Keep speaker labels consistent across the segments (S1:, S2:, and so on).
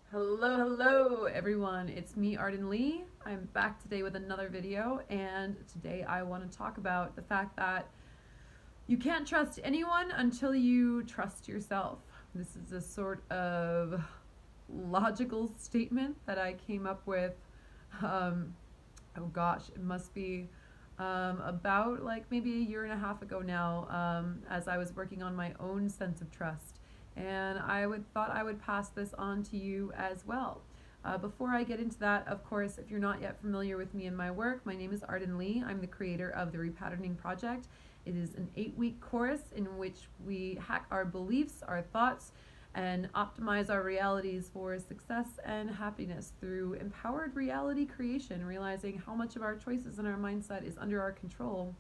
S1: Hello everyone. It's me, Arden Lee. I'm back today with another video, and today I want to talk about the fact that you can't trust anyone until you trust yourself. This is a sort of logical statement that I came up with. Um, oh gosh, it must be about like maybe a year and a half ago now, as I was working on my own sense of trust. And thought I would pass this on to you as well. Before I get into that, of course, if you're not yet familiar with me and my work, my name is Arden Lee. I'm the creator of the Repatterning Project. It is an 8-week course in which we hack our beliefs, our thoughts, and optimize our realities for success and happiness through empowered reality creation, realizing how much of our choices and our mindset is under our control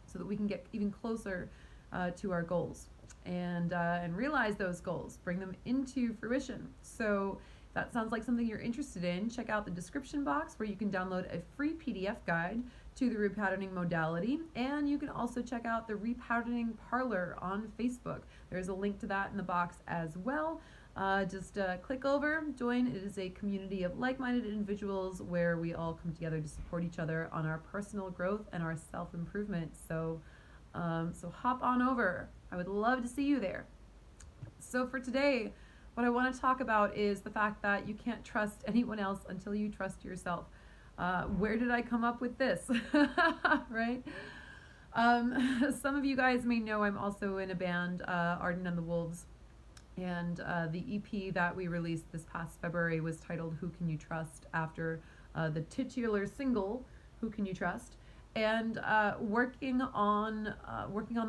S1: so that we can get even closer to our goals and realize those goals, bring them into fruition. So if that sounds like something you're interested in, check out the description box where you can download a free PDF guide to the repatterning modality, and you can also check out the repatterning parlor on Facebook. There's a link to that in the box as well. Just click over, join. It is a community of like-minded individuals where we all come together to support each other on our personal growth and our self-improvement. So hop on over. I would love to see you there. So for today, what I want to talk about is the fact that you can't trust anyone else until you trust yourself. Where did I come up with this? Right? Some of you guys may know I'm also in a band, Arden and the Wolves. And the EP that we released this past February was titled Who Can You Trust, after the titular single, Who Can You Trust? And working on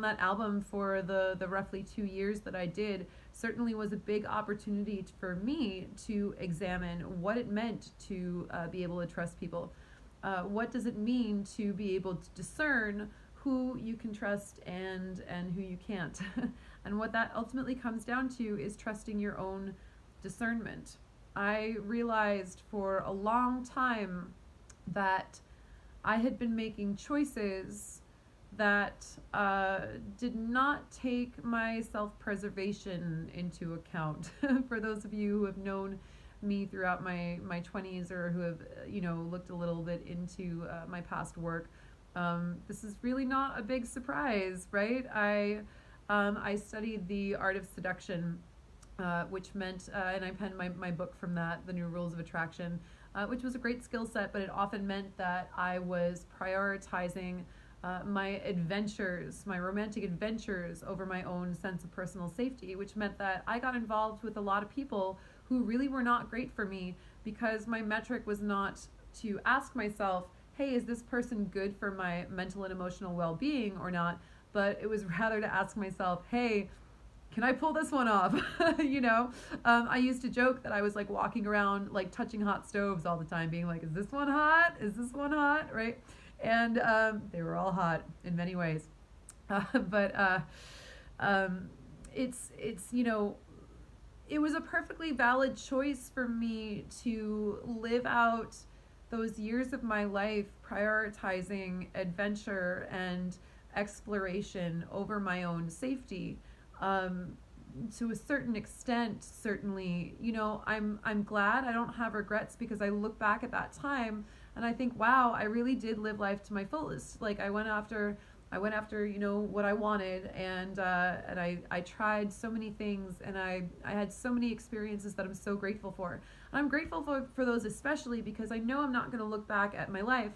S1: that album for the roughly 2 years that I did certainly was a big opportunity for me to examine what it meant to be able to trust people. What does it mean to be able to discern who you can trust and who you can't? And what that ultimately comes down to is trusting your own discernment. I realized for a long time that I had been making choices that did not take my self-preservation into account. For those of you who have known me throughout my 20s, or who have looked a little bit into my past work, this is really not a big surprise, right? I studied the art of seduction, which meant, and I penned my book from that, The New Rules of Attraction, which was a great skill set, but it often meant that I was prioritizing my adventures, my romantic adventures, over my own sense of personal safety, which meant that I got involved with a lot of people who really were not great for me, because my metric was not to ask myself, hey, is this person good for my mental and emotional well-being or not? But it was rather to ask myself, hey, can I pull this one off? I used to joke that I was like walking around like touching hot stoves all the time, being like, is this one hot? Is this one hot? Right? And they were all hot in many ways. But it was a perfectly valid choice for me to live out those years of my life prioritizing adventure and exploration over my own safety. To a certain extent, certainly, I'm glad I don't have regrets, because I look back at that time and I think, wow, I really did live life to my fullest. Like I went after, what I wanted, and I tried so many things, and I had so many experiences that I'm so grateful for. And I'm grateful for those, especially because I know I'm not going to look back at my life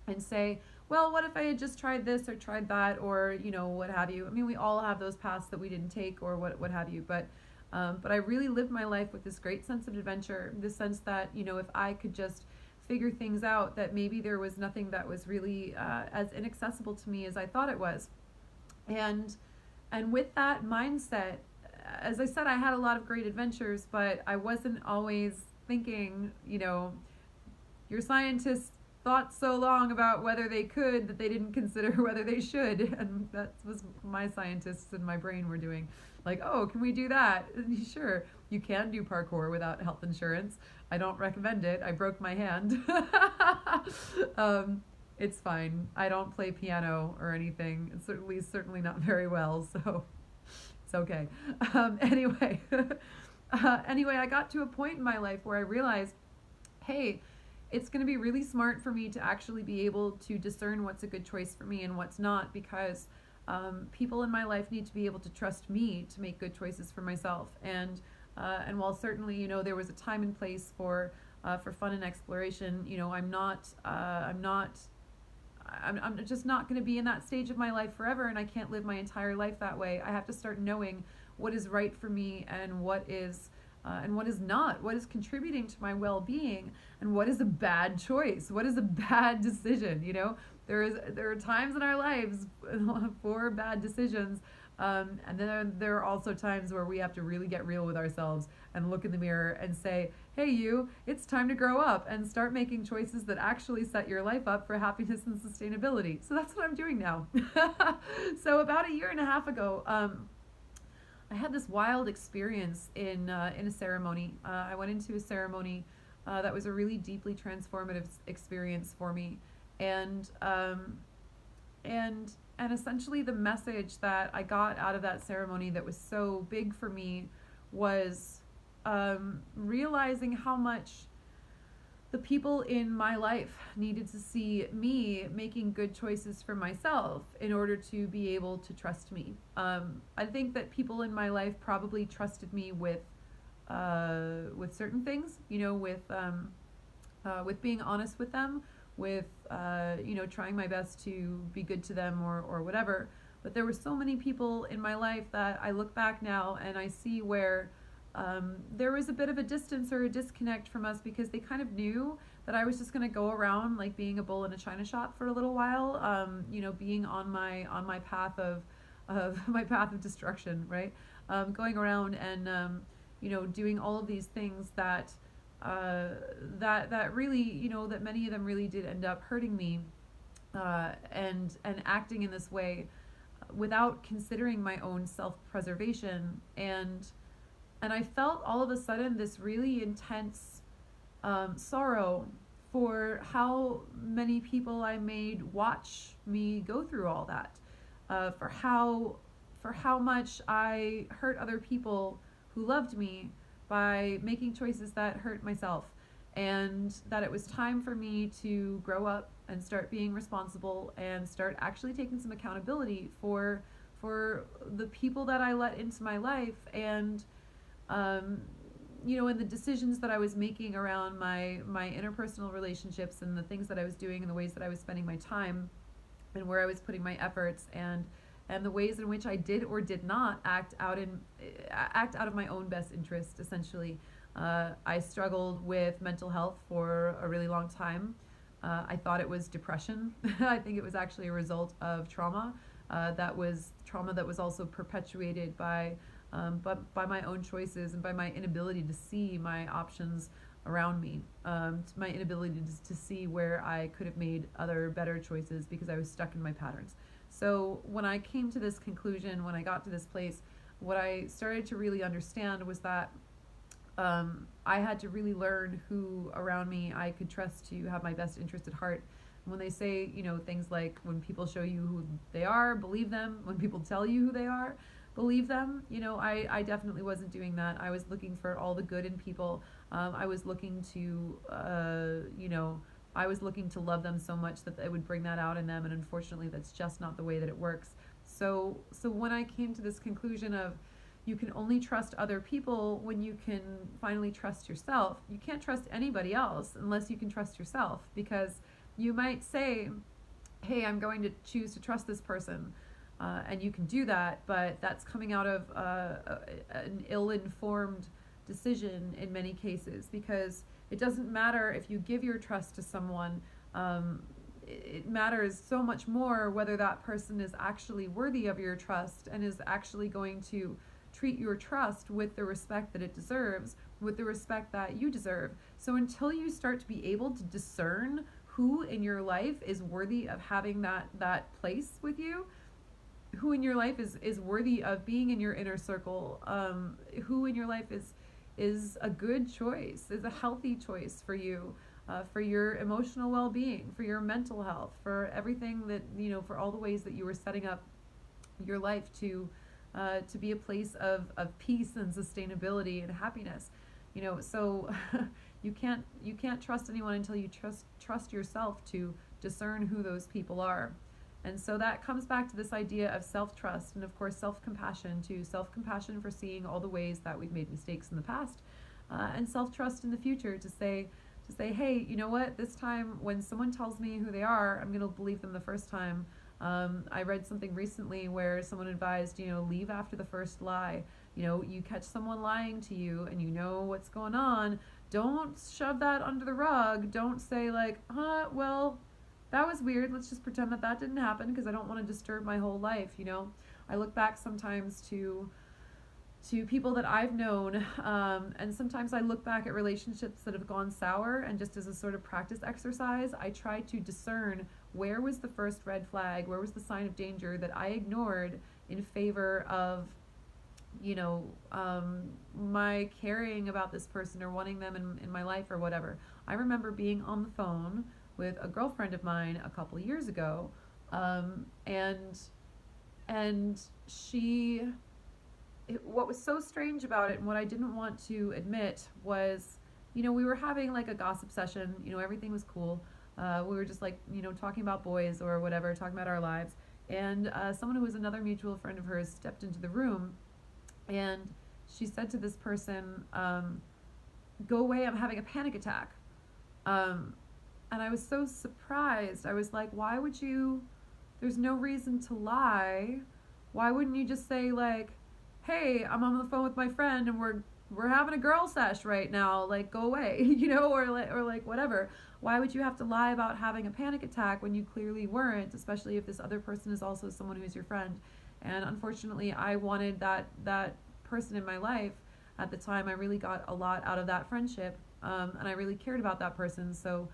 S1: and say, well, what if I had just tried this or tried that, or what have you. I mean, we all have those paths that we didn't take, or what have you. But I really lived my life with this great sense of adventure, this sense that if I could just figure things out, that maybe there was nothing that was really as inaccessible to me as I thought it was. And with that mindset, as I said, I had a lot of great adventures, but I wasn't always thinking, your scientists thought so long about whether they could that they didn't consider whether they should. And that was my scientists and my brain were doing. Like, oh, can we do that? Sure, you can do parkour without health insurance. I don't recommend it. I broke my hand. It's fine. I don't play piano or anything. It's certainly not very well, so it's okay. Anyway, Anyway, I got to a point in my life where I realized, hey, it's going to be really smart for me to actually be able to discern what's a good choice for me and what's not, because people in my life need to be able to trust me to make good choices for myself. And while certainly, there was a time and place for fun and exploration, I'm just not going to be in that stage of my life forever, and I can't live my entire life that way. I have to start knowing what is right for me and what is not, what is contributing to my well-being, and what is a bad choice, what is a bad decision. There are times in our lives for bad decisions, and then there are also times where we have to really get real with ourselves and look in the mirror and say, hey, it's time to grow up and start making choices that actually set your life up for happiness and sustainability. So that's what I'm doing now. So about a year and a half ago, I had this wild experience in a ceremony. I went into a ceremony that was a really deeply transformative experience for me, and essentially the message that I got out of that ceremony that was so big for me was realizing how much the people in my life needed to see me making good choices for myself in order to be able to trust me. I think that people in my life probably trusted me with certain things, with being honest with them, with trying my best to be good to them or whatever. But there were so many people in my life that I look back now and I see where there was a bit of a distance or a disconnect from us, because they kind of knew that I was just going to go around like being a bull in a china shop for a little while, being on my path of my path of destruction, right? Going around and doing all of these things that really, that many of them really did end up hurting me, and acting in this way without considering my own self-preservation. And I felt all of a sudden this really intense sorrow for how many people I made watch me go through all that, for how much I hurt other people who loved me by making choices that hurt myself, and that it was time for me to grow up and start being responsible and start actually taking some accountability for the people that I let into my life, and and the decisions that I was making around my interpersonal relationships, and the things that I was doing, and the ways that I was spending my time, and where I was putting my efforts, and the ways in which I did or did not act out of my own best interest, essentially. I struggled with mental health for a really long time. I thought it was depression. I think it was actually a result of trauma. That was trauma that was also perpetuated by my own choices and by my inability to see my options around me, my inability to see where I could have made other better choices because I was stuck in my patterns. So when I came to this conclusion, when I got to this place, what I started to really understand was that I had to really learn who around me I could trust to have my best interest at heart. When they say, things like, when people show you who they are, believe them. When people tell you who they are, believe them. I definitely wasn't doing that. I was looking for all the good in people. I was looking to, I was looking to love them so much that it would bring that out in them. And unfortunately, that's just not the way that it works. So when I came to this conclusion of, you can only trust other people when you can finally trust yourself. You can't trust anybody else unless you can trust yourself, because you might say, hey, I'm going to choose to trust this person. And you can do that, but that's coming out of an ill-informed decision in many cases, because it doesn't matter if you give your trust to someone. It matters so much more whether that person is actually worthy of your trust and is actually going to treat your trust with the respect that it deserves, with the respect that you deserve. So until you start to be able to discern who in your life is worthy of having that place with you, who in your life is worthy of being in your inner circle, who in your life is a good choice, is a healthy choice for you, for your emotional well-being, for your mental health, for everything that, for all the ways that you were setting up your life to to be a place of peace and sustainability and happiness. So you can't trust anyone until you trust yourself to discern who those people are. And so that comes back to this idea of self-trust and, of course, self-compassion too. Self-compassion for seeing all the ways that we've made mistakes in the past, and self-trust in the future to say, hey, you know what? This time when someone tells me who they are, I'm going to believe them the first time. I read something recently where someone advised, leave after the first lie. You catch someone lying to you and you know what's going on. Don't shove that under the rug. Don't say like, well, that was weird. Let's just pretend that didn't happen because I don't want to disturb my whole life. I look back sometimes to people that I've known, and sometimes I look back at relationships that have gone sour, and just as a sort of practice exercise, I try to discern where was the first red flag, where was the sign of danger that I ignored in favor of, my caring about this person or wanting them in my life or whatever. I remember being on the phone with a girlfriend of mine a couple years ago, and what was so strange about it and what I didn't want to admit was, we were having like a gossip session, everything was cool. We were just like, talking about boys or whatever, talking about our lives. And someone who was another mutual friend of hers stepped into the room, and she said to this person, go away, I'm having a panic attack. And I was so surprised. I was like, why would you, there's no reason to lie. Why wouldn't you just say like, hey, I'm on the phone with my friend and we're having a girl sesh right now, like go away, or like whatever. Why would you have to lie about having a panic attack when you clearly weren't, especially if this other person is also someone who's your friend? And unfortunately, I wanted that person in my life at the time. I really got a lot out of that friendship, and I really cared about that person. So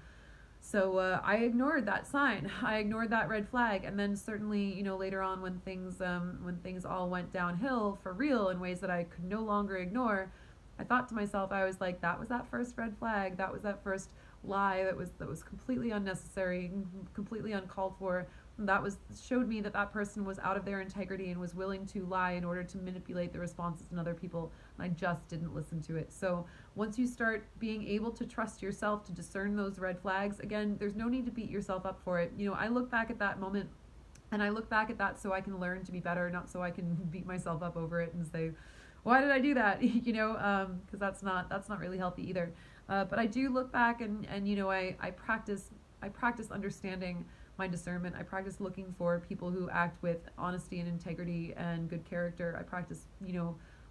S1: I ignored that sign. I ignored that red flag. And then certainly, later on when things all went downhill for real in ways that I could no longer ignore, I thought to myself, I was like, that was that first red flag. That was that first lie that was completely unnecessary, completely uncalled for. Showed me that person was out of their integrity and was willing to lie in order to manipulate the responses in other people, and I just didn't listen to it. So once you start being able to trust yourself to discern those red flags, again, there's no need to beat yourself up for it. I look back at that moment, and I look back at that so I can learn to be better, not so I can beat myself up over it and say, why did I do that? Because that's not really healthy either. But I do look back and I practice understanding my discernment. I practice looking for people who act with honesty and integrity and good character. I practice,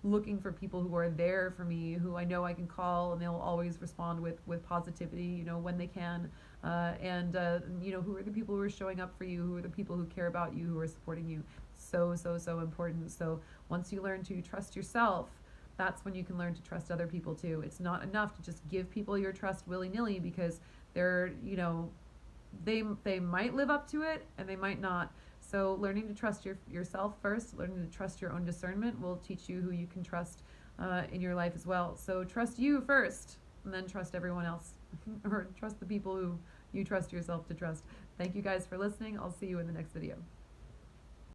S1: looking for people who are there for me, who I know I can call and they'll always respond with positivity, when they can. And who are the people who are showing up for you, who are the people who care about you, who are supporting you. So important. So once you learn to trust yourself, that's when you can learn to trust other people too. It's not enough to just give people your trust willy-nilly, because they're, they might live up to it and they might not. So learning to trust yourself first, learning to trust your own discernment will teach you who you can trust in your life as well. So trust you first, and then trust everyone else, or trust the people who you trust yourself to trust. Thank you guys for listening. I'll see you in the next video.